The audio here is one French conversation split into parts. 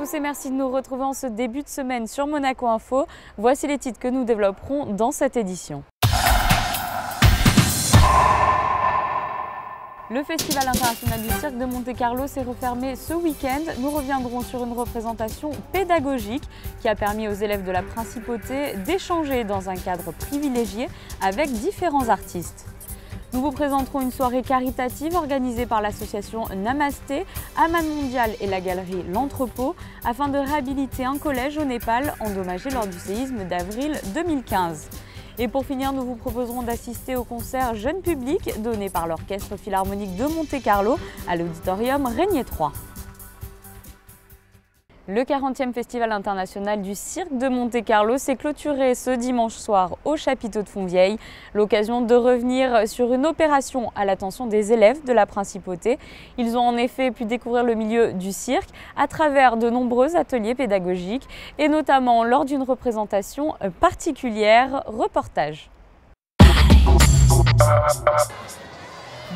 tous et merci de nous retrouver en ce début de semaine sur Monaco Info. Voici les titres que nous développerons dans cette édition. Le Festival international du cirque de Monte-Carlo s'est refermé ce week-end. Nous reviendrons sur une représentation pédagogique qui a permis aux élèves de la Principauté d'échanger dans un cadre privilégié avec différents artistes. Nous vous présenterons une soirée caritative organisée par l'association Namasté, Aman Mondial et la galerie L'Entrepôt afin de réhabiliter un collège au Népal endommagé lors du séisme d'avril 2015. Et pour finir, nous vous proposerons d'assister au concert jeune public donné par l'Orchestre Philharmonique de Monte-Carlo à l'Auditorium Régnier 3. Le 40e Festival international du cirque de Monte-Carlo s'est clôturé ce dimanche soir au chapiteau de Fontvieille. L'occasion de revenir sur une opération à l'attention des élèves de la Principauté. Ils ont en effet pu découvrir le milieu du cirque à travers de nombreux ateliers pédagogiques et notamment lors d'une représentation particulière. Reportage.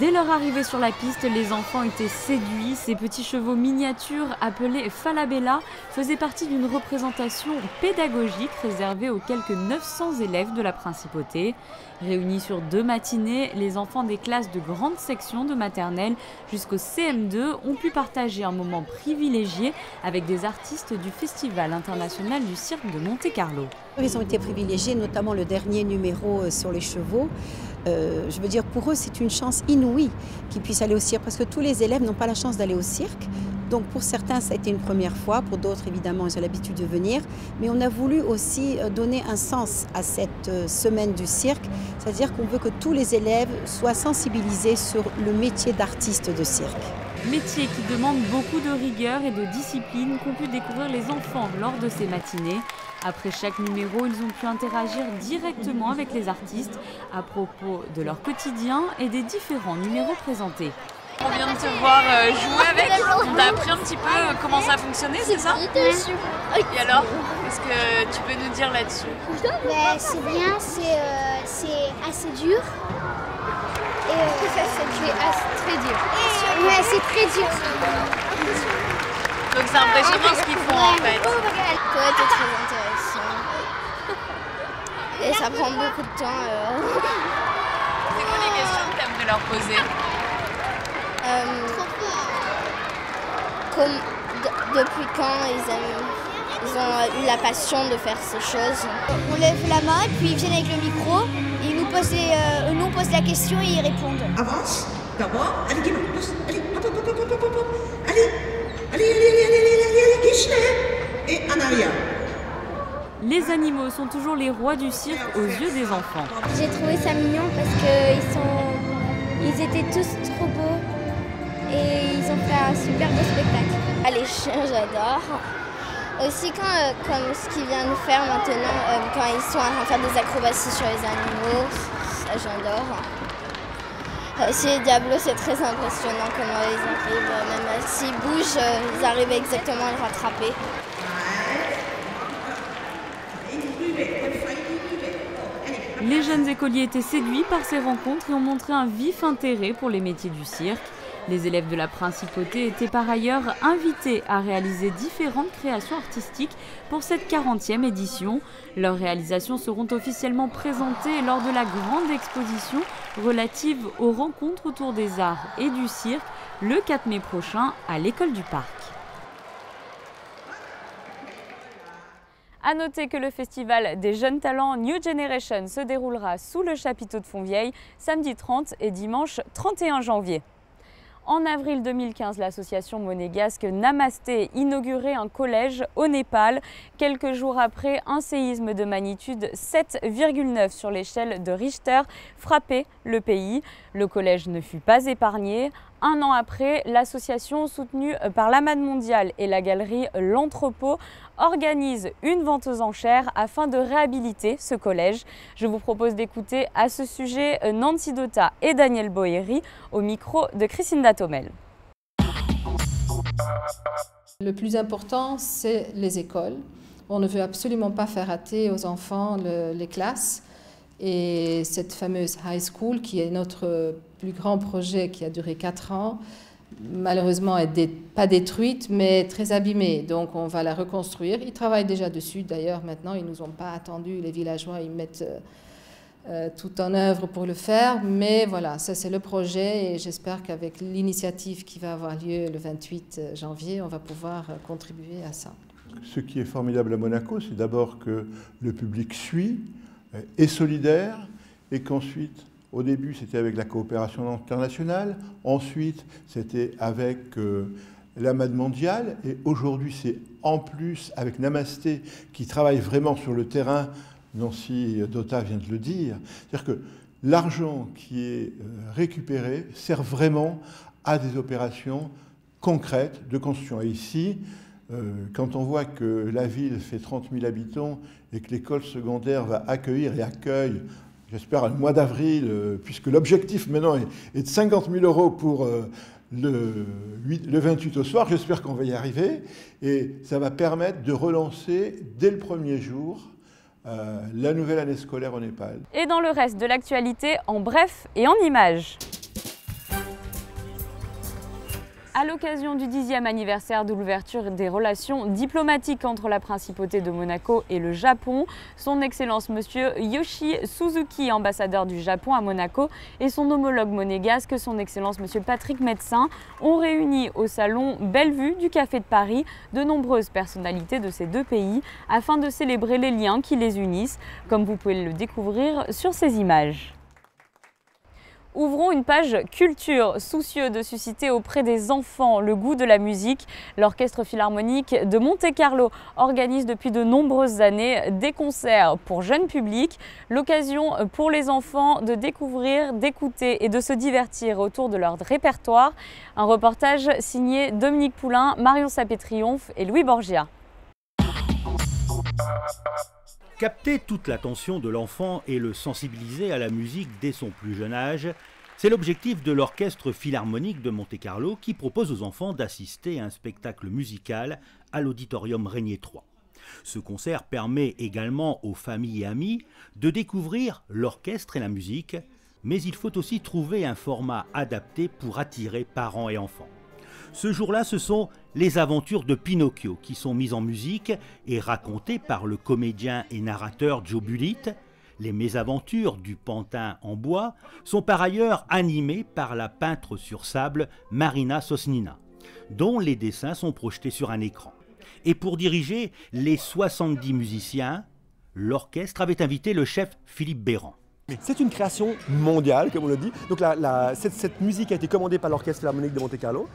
Dès leur arrivée sur la piste, les enfants étaient séduits. Ces petits chevaux miniatures appelés Falabella faisaient partie d'une représentation pédagogique réservée aux quelques 900 élèves de la Principauté. Réunis sur 2 matinées, les enfants des classes de grande section de maternelle jusqu'au CM2 ont pu partager un moment privilégié avec des artistes du Festival international du cirque de Monte-Carlo. Ils ont été privilégiés, notamment le dernier numéro sur les chevaux. Je veux dire, pour eux, c'est une chance inouïe qu'ils puissent aller au cirque, parce que tous les élèves n'ont pas la chance d'aller au cirque. Donc pour certains, ça a été une première fois, pour d'autres, évidemment, ils ont l'habitude de venir. Mais on a voulu aussi donner un sens à cette semaine du cirque, c'est-à-dire qu'on veut que tous les élèves soient sensibilisés sur le métier d'artiste de cirque. Métier qui demande beaucoup de rigueur et de discipline qu'ont pu découvrir les enfants lors de ces matinées. Après chaque numéro, ils ont pu interagir directement avec les artistes à propos de leur quotidien et des différents numéros présentés. On vient de te voir jouer avec, on t'a appris un petit peu comment ça fonctionnait, c'est ça? Et alors, qu'est-ce que tu peux nous dire là-dessus? C'est bien, c'est assez dur. C'est très dur. Ouais, c'est très dur. Donc c'est impressionnant ce qu'ils font en fait. Ouais, c'est très intéressant. Et ça prend beaucoup de temps. C'est quoi les questions que tu aimes de leur poser? Depuis quand ils ont eu la passion de faire ces choses. On lève la main, puis ils viennent avec le micro, et nous on pose la question et ils répondent. Avance, d'abord, allez, allez, hop, hop, hop, hop, hop, hop, allez, et en arrière. Les animaux sont toujours les rois du cirque aux yeux des enfants. J'ai trouvé ça mignon parce qu'ils étaient tous trop beaux et ils ont fait un super beau spectacle. Les chiens, j'adore. Aussi comme ce qu'ils viennent faire maintenant, quand ils sont en train de faire des acrobaties sur les animaux, ça j'adore. Aussi les diablos, c'est très impressionnant comment ils arrivent, même s'ils bougent, ils arrivent exactement à les rattraper. Les jeunes écoliers étaient séduits par ces rencontres et ont montré un vif intérêt pour les métiers du cirque. Les élèves de la Principauté étaient par ailleurs invités à réaliser différentes créations artistiques pour cette 40e édition. Leurs réalisations seront officiellement présentées lors de la grande exposition relative aux rencontres autour des arts et du cirque le 4 mai prochain à l'École du Parc. A noter que le festival des jeunes talents New Generation se déroulera sous le chapiteau de Fontvieille samedi 30 et dimanche 31 janvier. En avril 2015, l'association monégasque Namasté inaugurait un collège au Népal, quelques jours après un séisme de magnitude 7,9 sur l'échelle de Richter frappait le pays. Le collège ne fut pas épargné. Un an après, l'association soutenue par l'Aman Mondial et la galerie L'Entrepôt organise une vente aux enchères afin de réhabiliter ce collège. Je vous propose d'écouter à ce sujet Nancy Dota et Daniel Boeri au micro de Christine Datomel. Le plus important, c'est les écoles. On ne veut absolument pas faire rater aux enfants les classes. Et cette fameuse high school, qui est notre plus grand projet qui a duré 4 ans, malheureusement pas détruite, mais très abîmée. Donc on va la reconstruire. Ils travaillent déjà dessus d'ailleurs maintenant. Ils ne nous ont pas attendu, les villageois, ils mettent tout en œuvre pour le faire. Mais voilà, ça c'est le projet et j'espère qu'avec l'initiative qui va avoir lieu le 28 janvier, on va pouvoir contribuer à ça. Ce qui est formidable à Monaco, c'est d'abord que le public suit, est solidaire et qu'ensuite, au début, c'était avec la coopération internationale, ensuite, c'était avec la MAD mondiale, et aujourd'hui, c'est en plus avec Namasté qui travaille vraiment sur le terrain, Nancy Dota vient de le dire. C'est-à-dire que l'argent qui est récupéré sert vraiment à des opérations concrètes de construction. Et ici, quand on voit que la ville fait 30 000 habitants et que l'école secondaire va accueillir et accueille, j'espère, le mois d'avril, puisque l'objectif maintenant est de 50 000 € pour le 28 au soir. J'espère qu'on va y arriver. Et ça va permettre de relancer dès le premier jour la nouvelle année scolaire au Népal. Et dans le reste de l'actualité, en bref et en images. À l'occasion du 10e anniversaire de l'ouverture des relations diplomatiques entre la Principauté de Monaco et le Japon, son Excellence Monsieur Yoshi Suzuki, ambassadeur du Japon à Monaco, et son homologue monégasque, son Excellence Monsieur Patrick Médecin, ont réuni au salon Bellevue du Café de Paris de nombreuses personnalités de ces deux pays afin de célébrer les liens qui les unissent, comme vous pouvez le découvrir sur ces images. Ouvrons une page culture. Soucieux de susciter auprès des enfants le goût de la musique, l'Orchestre Philharmonique de Monte-Carlo organise depuis de nombreuses années des concerts pour jeunes publics, l'occasion pour les enfants de découvrir, d'écouter et de se divertir autour de leur répertoire. Un reportage signé Dominique Poulain, Marion Sapé-Triomphe et Louis Borgia. Capter toute l'attention de l'enfant et le sensibiliser à la musique dès son plus jeune âge, c'est l'objectif de l'Orchestre Philharmonique de Monte-Carlo qui propose aux enfants d'assister à un spectacle musical à l'Auditorium Régnier 3. Ce concert permet également aux familles et amis de découvrir l'orchestre et la musique, mais il faut aussi trouver un format adapté pour attirer parents et enfants. Ce jour-là, ce sont les aventures de Pinocchio qui sont mises en musique et racontées par le comédien et narrateur Joe Bullitt. Les mésaventures du pantin en bois sont par ailleurs animées par la peintre sur sable Marina Sosnina, dont les dessins sont projetés sur un écran. Et pour diriger les 70 musiciens, l'orchestre avait invité le chef Philippe Béran. C'est une création mondiale, comme on le dit. Donc cette musique a été commandée par l'Orchestre Philharmonique de Monte-Carlo.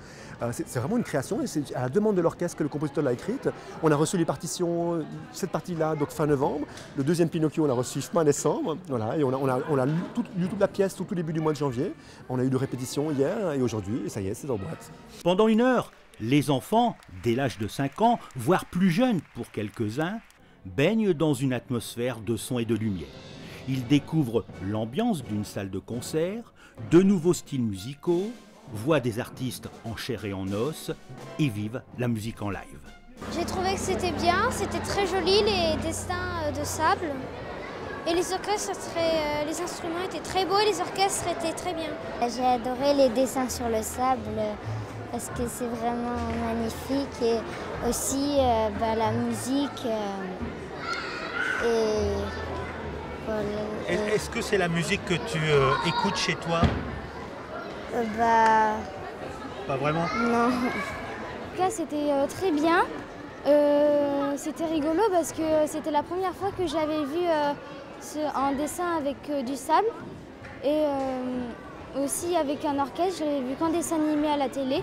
C'est vraiment une création et c'est à la demande de l'orchestre que le compositeur l'a écrite. On a reçu les partitions, cette partie-là, donc fin novembre. Le deuxième Pinocchio, on l'a reçu fin décembre. Voilà, et on a lu toute la pièce tout début du mois de janvier. On a eu de répétitions hier et aujourd'hui, et ça y est, c'est en boîte. Pendant une heure, les enfants, dès l'âge de 5 ans, voire plus jeunes pour quelques-uns, baignent dans une atmosphère de son et de lumière. Ils découvrent l'ambiance d'une salle de concert, de nouveaux styles musicaux, voient des artistes en chair et en os et vivent la musique en live. J'ai trouvé que c'était bien, c'était très joli, les dessins de sable. Et les orchestres, les instruments étaient très beaux et les orchestres étaient très bien. J'ai adoré les dessins sur le sable parce que c'est vraiment magnifique et aussi la musique et... Est-ce que c'est la musique que tu écoutes chez toi? Pas vraiment? Non. En tout cas, c'était très bien. C'était rigolo parce que c'était la première fois que j'avais vu un dessin avec du sable. Et aussi avec un orchestre, j'avais vu qu'un dessin animé à la télé.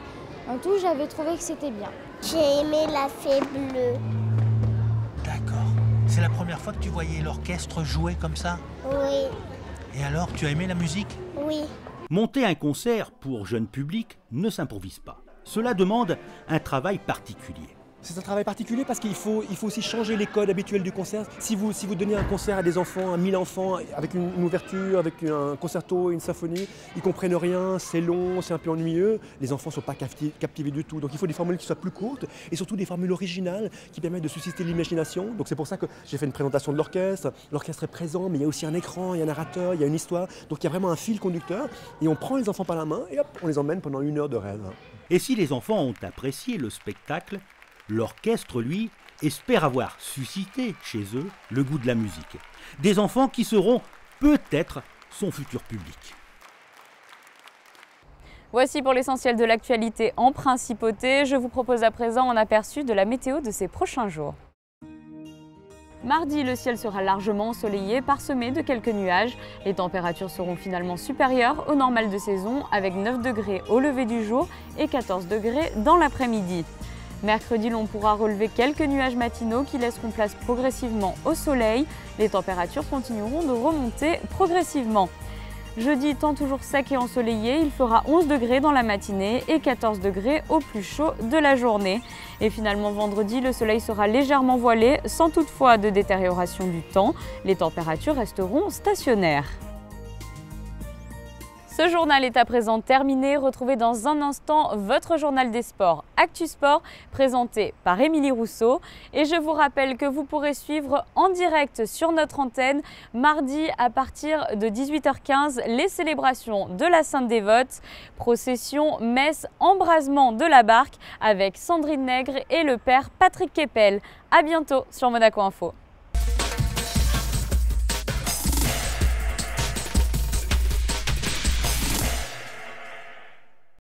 En tout, j'avais trouvé que c'était bien. J'ai aimé la fée bleue. D'accord. C'est la première fois que tu voyais l'orchestre jouer comme ça? Oui. Et alors, tu as aimé la musique? Oui. Monter un concert pour jeune public ne s'improvise pas. Cela demande un travail particulier. C'est un travail particulier parce qu'il faut aussi changer les codes habituels du concert. Si vous donnez un concert à des enfants, à 1000 enfants, avec une ouverture, avec un concerto, une symphonie, ils ne comprennent rien, c'est long, c'est un peu ennuyeux, les enfants ne sont pas captivés du tout. Donc il faut des formules qui soient plus courtes et surtout des formules originales qui permettent de susciter l'imagination. Donc c'est pour ça que j'ai fait une présentation de l'orchestre. L'orchestre est présent, mais il y a aussi un écran, il y a un narrateur, il y a une histoire. Donc il y a vraiment un fil conducteur et on prend les enfants par la main et hop, on les emmène pendant 1 heure de rêve. Et si les enfants ont apprécié le spectacle, l'orchestre, lui, espère avoir suscité chez eux le goût de la musique. Des enfants qui seront peut-être son futur public. Voici pour l'essentiel de l'actualité en principauté. Je vous propose à présent un aperçu de la météo de ces prochains jours. Mardi, le ciel sera largement ensoleillé, parsemé de quelques nuages. Les températures seront finalement supérieures au normal de saison, avec 9 degrés au lever du jour et 14 degrés dans l'après-midi. Mercredi, l'on pourra relever quelques nuages matinaux qui laisseront place progressivement au soleil. Les températures continueront de remonter progressivement. Jeudi, temps toujours sec et ensoleillé, il fera 11 degrés dans la matinée et 14 degrés au plus chaud de la journée. Et finalement, vendredi, le soleil sera légèrement voilé, sans toutefois de détérioration du temps. Les températures resteront stationnaires. Ce journal est à présent terminé. Retrouvez dans un instant votre journal des sports Actu Sport présenté par Émilie Rousseau. Et je vous rappelle que vous pourrez suivre en direct sur notre antenne mardi à partir de 18h15 les célébrations de la Sainte Dévote, procession, messe, embrasement de la barque avec Sandrine Nègre et le père Patrick Kepel. À bientôt sur Monaco Info.